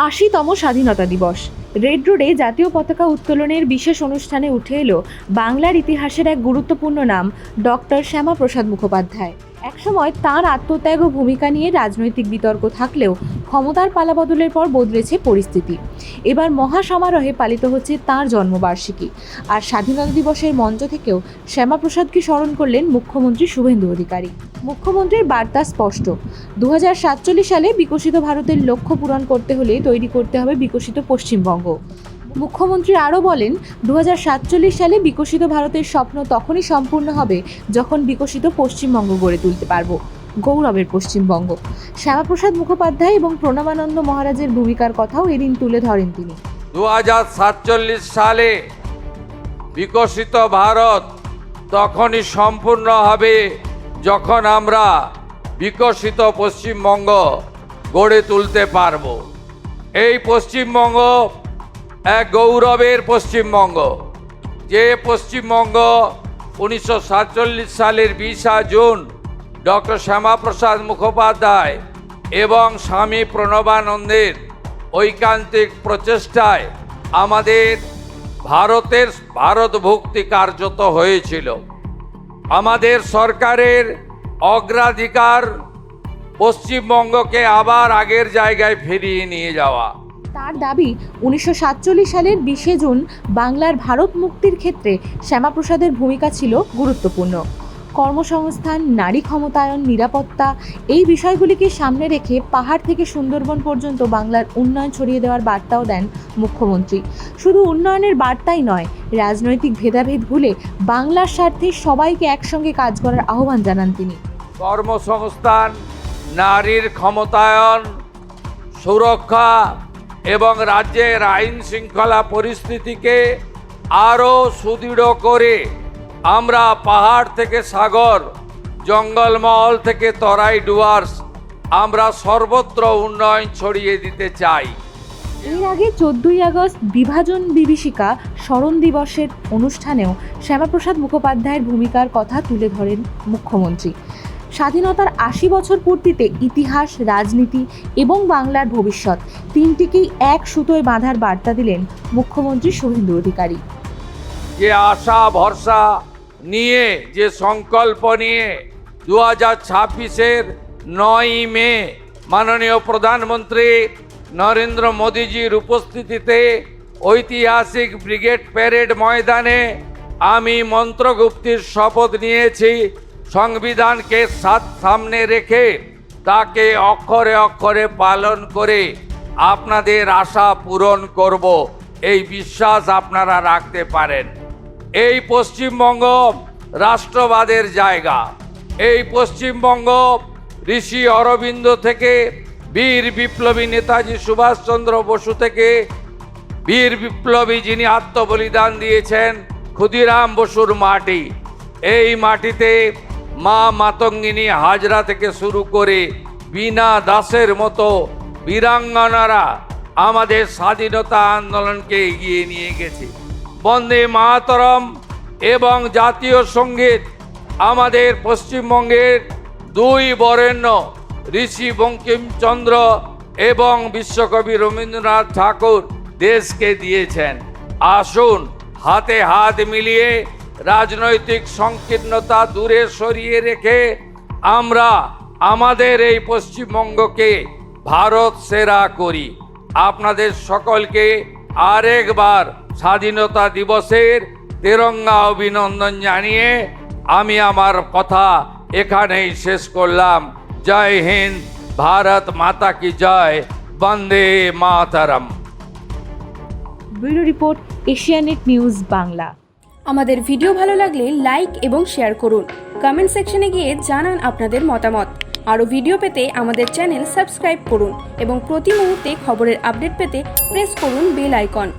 ৮০তম স্বাধীনতা দিবস। রেড রোডে জাতীয় পতাকা উত্তোলনের বিশেষ অনুষ্ঠানে উঠে এলো বাংলার ইতিহাসের এক গুরুত্বপূর্ণ নাম, ডক্টর শ্যামাপ্রসাদ মুখোপাধ্যায়। একসময় তাঁর আত্মত্যাগ ও ভূমিকা নিয়ে রাজনৈতিক বিতর্ক থাকলেও ক্ষমতার পালাবদলের পর বদলেছে পরিস্থিতি। এবার মহাসমারোহে পালিত হচ্ছে তাঁর জন্মবার্ষিকী। আর স্বাধীনতা দিবসের মঞ্চ থেকেও শ্যামাপ্রসাদকে স্মরণ করলেন মুখ্যমন্ত্রী শুভেন্দু অধিকারী। মুখ্যমন্ত্রীর বার্তা স্পষ্ট, 2047 সালে বিকশিত ভারতের লক্ষ্য পূরণ করতে হলে তৈরি করতে হবে বিকশিত পশ্চিমবঙ্গ। মুখ্যমন্ত্রী আরও বলেন, 2047 সালে বিকশিত ভারতের স্বপ্ন তখনই সম্পূর্ণ হবে যখন বিকশিত পশ্চিমবঙ্গ গড়ে তুলতে পারব, গৌরবের পশ্চিমবঙ্গ। শ্যামাপ্রসাদ মুখোপাধ্যায় এবং প্রণবানন্দ মহারাজের ভূমিকার কথাও এদিন তুলে ধরেন তিনি। 2047 সালে বিকশিত ভারত তখনই সম্পূর্ণ হবে যখন আমরা বিকশিত পশ্চিমবঙ্গ গড়ে তুলতে পারব। এই পশ্চিমবঙ্গ এক গৌরবের পশ্চিমবঙ্গ, যে পশ্চিমবঙ্গ 1947 সালের 20 জুন ডক্টর শ্যামাপ্রসাদ মুখোপাধ্যায় এবং স্বামী প্রণবানন্দের ঐকান্তিক প্রচেষ্টায় আমাদের ভারত ভক্তি কার্যত হয়েছিল। আমাদের সরকারের অগ্রাধিকার পশ্চিমবঙ্গকে আবার আগের জায়গায় ফিরিয়ে নিয়ে যাওয়া। তার দাবি, 1947 সালের 20 জুন বাংলার ভারত মুক্তির ক্ষেত্রে শ্যামাপ্রসাদের ভূমিকা ছিল গুরুত্বপূর্ণ। কর্মসংস্থান, নারী ক্ষমতায়ন, নিরাপত্তা এই বিষয়গুলিকে সামনে রেখে পাহাড় থেকে সুন্দরবন পর্যন্ত বাংলার উন্নয়ন ছড়িয়ে দেওয়ার বার্তাও দেন মুখ্যমন্ত্রী। শুধু উন্নয়নের বার্তাই নয়, রাজনৈতিক ভেদাভেদ ভুলে বাংলার স্বার্থে সবাইকে একসঙ্গে কাজ করার আহ্বান জানান তিনি। কর্মসংস্থান, নারীর ক্ষমতায়ন, সুরক্ষা এবং রাজ্যের আইন শৃঙ্খলা পরিস্থিতিকে আরও সুদৃঢ় করে আমরা পাহাড় থেকে সাগর, জঙ্গলমহল থেকে তরাই ডুয়ার্স আমরা সর্বত্র উন্নয়ন ছড়িয়ে দিতে চাই। এর আগে 14ই আগস্ট বিভাজন বিভীষিকা স্মরণ দিবসের অনুষ্ঠানেও শ্যামাপ্রসাদ মুখোপাধ্যায়ের ভূমিকার কথা তুলে ধরেন মুখ্যমন্ত্রী। স্বাধীনতার 80 বছর পূর্তিতে ইতিহাস, রাজনীতি এবং বাংলার ভবিষ্যৎ তিনটিকেই এক সুতোয় বাঁধার বার্তা দিলেন মুখ্যমন্ত্রী শুভেন্দু অধিকারী। যে আশা ভরসা নিয়ে, যে সংকল্প নিয়ে 2026-এর 9ই মে মাননীয় প্রধানমন্ত্রী নরেন্দ্র মোদীজির উপস্থিতিতে ঐতিহাসিক ব্রিগেড প্যারেড ময়দানে আমি মন্ত্রগুপ্তির শপথ নিয়েছি, সংবিধানকে সামনে রেখে তাকে অক্ষরে অক্ষরে পালন করে আপনাদের আশা পূরণ করব, এই বিশ্বাস আপনারা রাখতে পারেন। এই পশ্চিমবঙ্গ রাষ্ট্রবাদের জায়গা। এই পশ্চিমবঙ্গ ঋষি অরবিন্দ থেকে বীর বিপ্লবী নেতাজি সুভাষচন্দ্র বসু থেকে বীর বিপ্লবী যিনি আত্মবলিদান দিয়েছেন ক্ষুদিরাম বসুর মাটি। এই মাটিতে মা মাতঙ্গিনী হাজরা থেকে শুরু করে বীণা দাসের মতো বীরাঙ্গনারা আমাদের স্বাধীনতা আন্দোলনকে এগিয়ে নিয়ে গেছে। বন্দে মাতরম এবং জাতীয় সঙ্গীত আমাদের পশ্চিমবঙ্গের দুই বরেণ্য ঋষি বঙ্কিমচন্দ্র এবং বিশ্বকবি রবীন্দ্রনাথ ঠাকুর দেশকে দিয়েছেন। আসুন হাতে হাত মিলিয়ে রাজনৈতিক সংকীর্ণতা দূরে সরিয়ে রেখে আমরা আমাদের এই পশ্চিমবঙ্গকে ভারত সেরা করি। আপনাদের সকলকে আরেকবার স্বাধীনতা দিবসের তেরঙ্গা অভিনন্দন জানিয়ে আমি আমার কথা এখানেই শেষ করলাম। জয় হিন্দ, ভারত মাতা কি জয়, বন্দে মাতরম। Bureau report, Asianet news Bangla. আমাদের ভিডিও ভালো লাগলে লাইক এবং শেয়ার করুন। কমেন্ট সেকশনে গিয়ে জানান আপনাদের মতামত। আরও ভিডিও পেতে আমাদের চ্যানেল সাবস্ক্রাইব করুন এবং প্রতি মুহূর্তে খবরের আপডেট পেতে প্রেস করুন বেল আইকন।